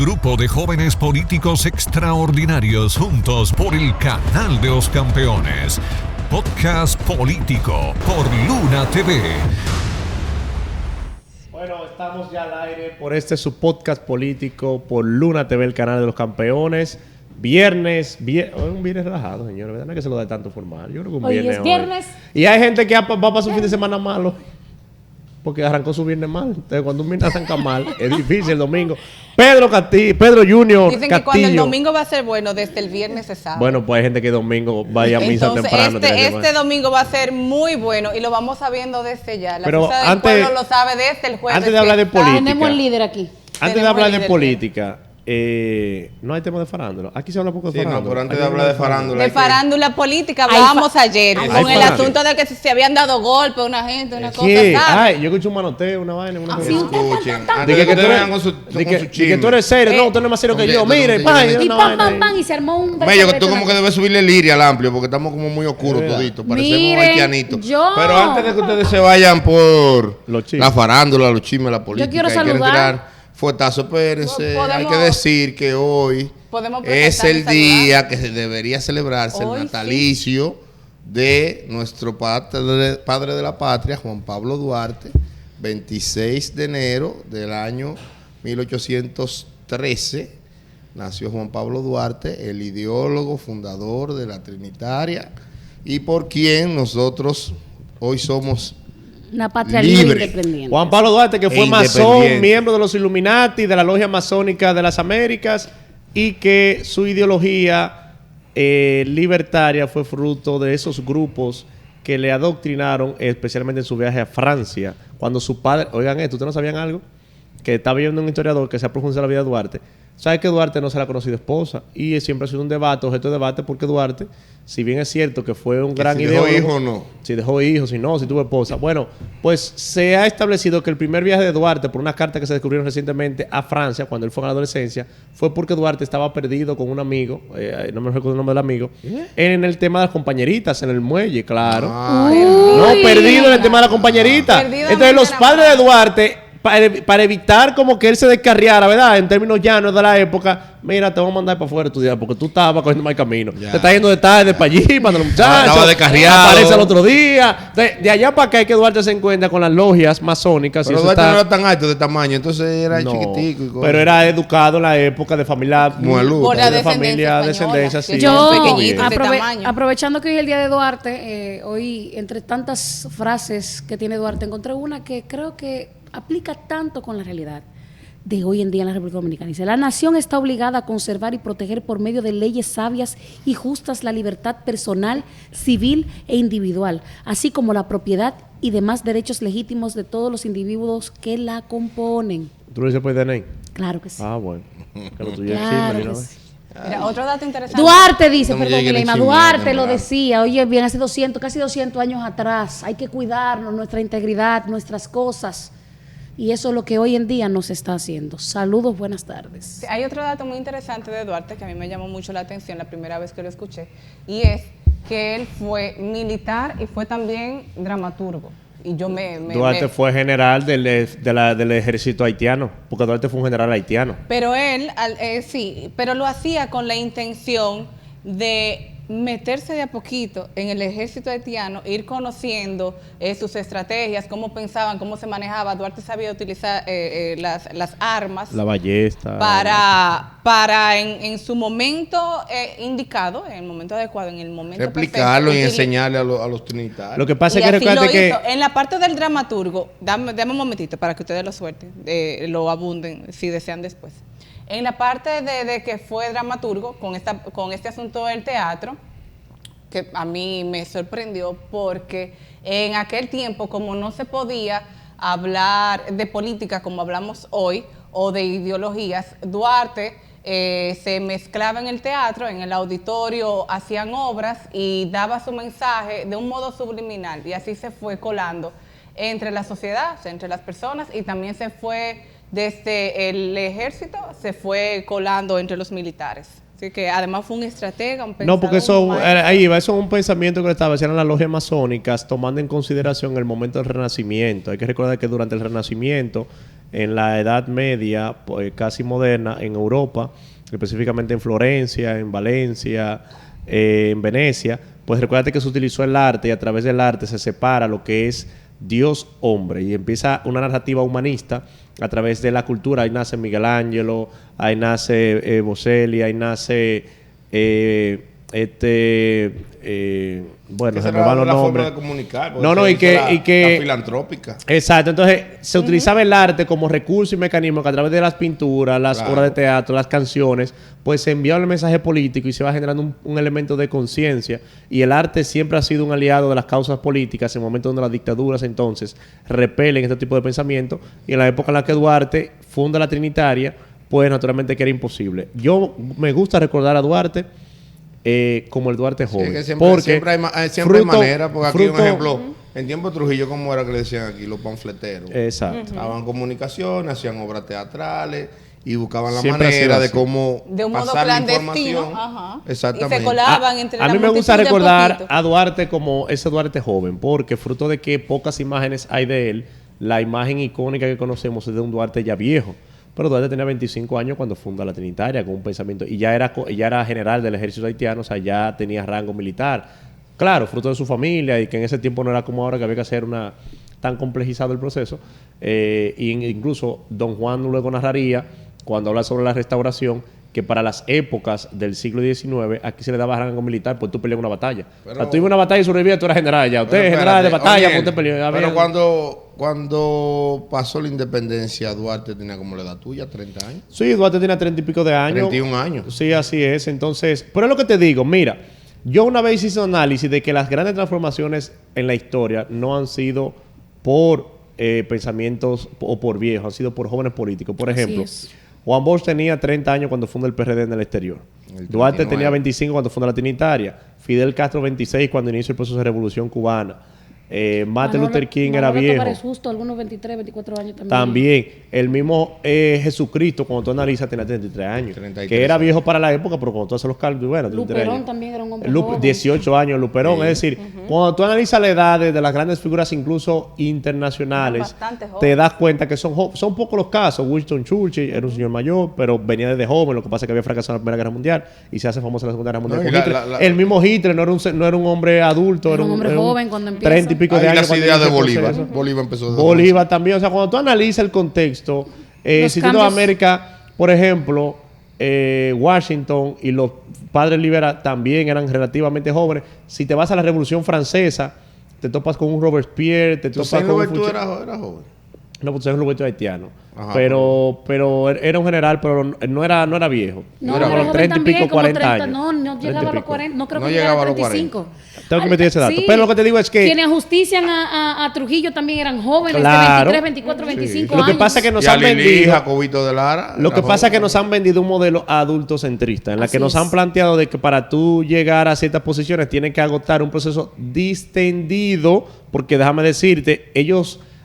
Grupo de jóvenes políticos extraordinarios juntos por el canal de los campeones. Podcast político por Luna TV. Bueno, estamos ya al aire por su podcast político por Luna TV, el canal de los campeones. Un viernes relajado, señores. ¿Verdad? No es que se lo dé tanto formal. Yo creo que un Hoy viernes es viernes. Y hay gente que va para su fin de semana malo. Porque arrancó su viernes mal. Entonces, cuando un viernes arranca mal, es difícil el domingo. Pedro Junior Dicen Castillo. que cuando el domingo va a ser bueno, desde el viernes se sabe. Bueno, pues hay gente que domingo vaya a misa entonces, temprano. Este domingo va a ser muy bueno y lo vamos sabiendo desde ya. La Pero fuerza del pueblo lo sabe desde el jueves. Antes de hablar de política. Tenemos el líder aquí. Antes de hablar de política, no hay tema de farándula. Aquí se habla poco de farándula. No, pero antes de hablar de farándula. De farándula política hablábamos ayer con el asunto de que se habían dado golpes a una gente, una cosa, ¿sabes? Ay, yo escuché un manoteo, una vaina, una cosa. Escuchen. De que tú eres serio. No, usted no es más serio que yo. Mire, y pam, y se armó un... Mello, que tú como que debes subirle liria al amplio, porque estamos como muy oscuros toditos. Parecemos haitianitos. Pero antes de que ustedes se vayan por la farándula, los chismes, la política, yo quiero saludar. Fuetazo, espérense. Hay que decir que hoy es el día que se debería celebrarse el natalicio de nuestro padre de la patria, Juan Pablo Duarte, 26 de enero del año 1813. Nació Juan Pablo Duarte, el ideólogo fundador de la Trinitaria y por quien nosotros hoy somos una patria libre independiente. Juan Pablo Duarte, que fue masón, miembro de los Illuminati, de la Logia Masónica de las Américas, y que su ideología libertaria fue fruto de esos grupos que le adoctrinaron, especialmente en su viaje a Francia, cuando su padre, oigan esto, ¿ustedes no sabían algo? Que está viendo un historiador que se ha profundizado en la vida de Duarte. ¿Sabe que Duarte no se le ha conocido esposa? Y siempre ha sido un debate, objeto de debate, porque Duarte, si bien es cierto que fue un gran ideólogo... ¿Si dejó hijos o no? Si dejó hijos, si no, si tuvo esposa. Bueno, pues se ha establecido que el primer viaje de Duarte, por unas cartas que se descubrieron recientemente a Francia, cuando él fue en la adolescencia, fue porque Duarte estaba perdido con un amigo, no me recuerdo el nombre del amigo, en el tema de las compañeritas, en el muelle, claro. Perdido en el tema de las compañeritas. Entonces los padres de Duarte... Para evitar como que él se descarriara, ¿verdad? En términos llanos de la época, mira, te vamos a mandar para afuera a estudiar porque tú estabas cogiendo mal camino. Te estás yendo de tarde para allí, para los muchachos. Estaba descarriado. Aparece al otro día. De allá para acá hay que Duarte se encuentra con las logias masónicas. Pero Duarte no era tan alto de tamaño, entonces era chiquitico. Y cosas. Pero era educado en la época de familia... de familia, descendencia, sí. Yo, aprovechando que hoy es el día de Duarte, hoy, entre tantas frases que tiene Duarte, encontré una que creo que aplica tanto con la realidad de hoy en día en la República Dominicana. Dice: la nación está obligada a conservar y proteger por medio de leyes sabias y justas la libertad personal, civil e individual, así como la propiedad y demás derechos legítimos de todos los individuos que la componen. ¿Tú lo dices por DNI? Claro que sí. Ah, bueno. Claro que sí. Mira, otro dato interesante. Duarte dice, Duarte lo decía, oye, bien, hace casi 200 años atrás, hay que cuidarnos, nuestra integridad, nuestras cosas. Y eso es lo que hoy en día nos está haciendo. Saludos, buenas tardes. Hay otro dato muy interesante de Duarte que a mí me llamó mucho la atención la primera vez que lo escuché, y es que él fue militar y fue también dramaturgo. Y yo Duarte fue general del ejército haitiano, porque Duarte fue un general haitiano. Pero él, sí, pero lo hacía con la intención de meterse de a poquito en el ejército haitiano, ir conociendo sus estrategias, cómo pensaban, cómo se manejaba. Duarte sabía utilizar las armas, la ballesta, para en su momento indicado, en el momento adecuado, en el momento explicarlo perfecto, y enseñarle a los trinitarios. Lo que pasa es que recuerda que en la parte del dramaturgo, dame un momentito para que ustedes lo suelten, lo abunden si desean después. En la parte de que fue dramaturgo con este asunto del teatro, que a mí me sorprendió porque en aquel tiempo, como no se podía hablar de política como hablamos hoy o de ideologías, Duarte se mezclaba en el teatro, en el auditorio hacían obras y daba su mensaje de un modo subliminal, y así se fue colando entre la sociedad, entre las personas, y también se fue desde el ejército, se fue colando entre los militares. Así que además fue un estratega, un pensador. No, porque eso es un pensamiento que le establecieron las logias masónicas, tomando en consideración el momento del Renacimiento. Hay que recordar que durante el Renacimiento en la Edad Media, pues, casi moderna, en Europa, específicamente en Florencia, en Valencia, en Venecia, pues recuérdate que se utilizó el arte y a través del arte se separa lo que es Dios-hombre y empieza una narrativa humanista a través de la cultura. Ahí nace Miguel Ángelo, ahí nace Bocelli, ahí nace bueno, se me van los nombres. Forma de comunicar, y que la filantrópica. Exacto, entonces se utilizaba el arte como recurso y mecanismo que a través de las pinturas, las obras de teatro, las canciones, pues se enviaba el mensaje político y se va generando un elemento de conciencia. Y el arte siempre ha sido un aliado de las causas políticas en momentos donde las dictaduras entonces repelen este tipo de pensamiento. Y en la época en la que Duarte funda la Trinitaria, pues naturalmente que era imposible. Yo me gusta recordar a Duarte como el Duarte joven. Sí, que siempre hay manera, porque aquí un ejemplo, en tiempo de Trujillo, como era que le decían aquí, los panfleteros. Exacto. Daban comunicaciones, hacían obras teatrales y buscaban la manera de cómo de un modo pasar la clandestino. Información. Exactamente. Y se colaban entre la multitud. A mí me gusta de recordar a Duarte como ese Duarte joven, porque fruto de que pocas imágenes hay de él, la imagen icónica que conocemos es de un Duarte ya viejo. Pero Duarte tenía 25 años cuando funda la Trinitaria con un pensamiento, y ya era general del ejército haitiano, o sea, ya tenía rango militar. Claro, fruto de su familia, y que en ese tiempo no era como ahora, que había que hacer tan complejizado el proceso. Incluso Don Juan luego narraría, cuando habla sobre la restauración, que para las épocas del siglo XIX aquí se le daba rango militar, pues tú peleas una batalla. Pero, o sea, tú ibas a una batalla y sobrevivías, tú eras general ya. Usted es general de batalla, pues usted peleó. Pero cuando pasó la independencia, Duarte tenía como la edad tuya, 30 años. Sí, Duarte tenía 30 y pico de años. 31 años. Sí, así es. Entonces, pero es lo que te digo, mira, yo una vez hice un análisis de que las grandes transformaciones en la historia no han sido por pensamientos o por viejos, han sido por jóvenes políticos. Por ejemplo, Juan Bosch tenía 30 años cuando funda el PRD en el exterior. Duarte tenía 25 cuando funda la Trinitaria. Fidel Castro 26 cuando inició el proceso de Revolución Cubana. Martin Luther King era viejo. Justo, algunos 23, 24 años también. También. El mismo Jesucristo, cuando tú analizas, tenía 33 años. 33 que era viejo para la época, pero cuando tú haces los cálculos, bueno, 33 Luperón años. También era un hombre joven. 18 años, Luperón. Sí. Es decir, cuando tú analizas la edad de las grandes figuras, incluso internacionales, te das cuenta que son pocos los casos. Winston Churchill era un señor mayor, pero venía desde joven. Lo que pasa es que había fracasado en la Primera Guerra Mundial y se hace famoso en la Segunda Guerra Mundial. El mismo Hitler no era un hombre adulto. Era un hombre joven cuando empieza. 30 y pico de años. De Bolívar. Bolívar empezó de Bolívar también. O sea, cuando tú analizas el contexto, si tú de América, por ejemplo, Washington y los padres liberales también eran relativamente jóvenes. Si te vas a la Revolución Francesa, te topas con un Robespierre, te topas con un Fuchs. Era joven. No, pues es un Roberto haitiano. Ajá, pero era un general, pero no era viejo. No, era como los 30 y pico, 40 años. No llegaba a los 40, no creo que llegaba a los 35. Tengo que meter ese dato. Sí. Pero lo que te digo es que quienes ajustician a Trujillo también eran jóvenes, claro, de 23, 24, 25 años. Lo que pasa es que nos han vendido Jacobito de Lara. Lo que pasa es que nos han vendido un modelo adultocentrista, en la que nos han planteado de que para tú llegar a ciertas posiciones tienes que agotar un proceso distendido, porque déjame decirte,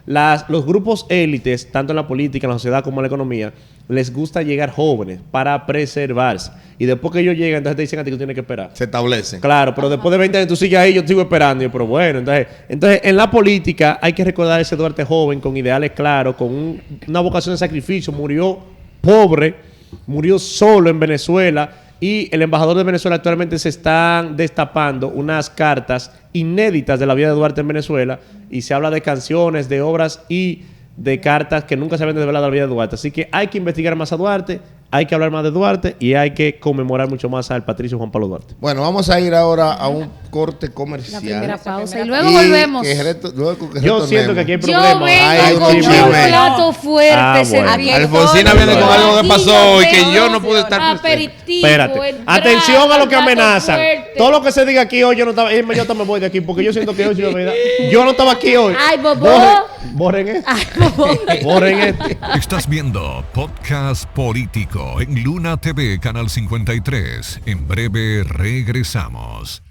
los grupos élites, tanto en la política, en la sociedad como en la economía, les gusta llegar jóvenes para preservarse. Y después que ellos llegan, entonces te dicen a ti que tú tienes que esperar. Se establecen. Claro, pero después de 20 años tú sigues ahí, yo sigo esperando. Y yo, pero bueno, entonces en la política hay que recordar a ese Duarte joven con ideales claros, con una vocación de sacrificio. Murió pobre, murió solo en Venezuela. Y el embajador de Venezuela actualmente se están destapando unas cartas inéditas de la vida de Duarte en Venezuela, y se habla de canciones, de obras y de cartas que nunca se habían desvelado de la vida de Duarte. Así que hay que investigar más a Duarte, hay que hablar más de Duarte y hay que conmemorar mucho más al patricio Juan Pablo Duarte. Bueno, vamos a ir ahora a un corte comercial. La primera pausa y luego volvemos. Yo siento que aquí hay problemas. Hay un plato fuerte. Alfonsina viene con algo que pasó y que yo no pude estar aperitivo. Espérate. Atención a lo que amenazan. Todo lo que se diga aquí hoy, yo no estaba. Yo me voy de aquí porque yo siento que hoy yo no estaba aquí hoy. Ay, bobo. Borren esto. Borren esto. Estás viendo Podcast Político en Luna TV, Canal 53. En breve regresamos.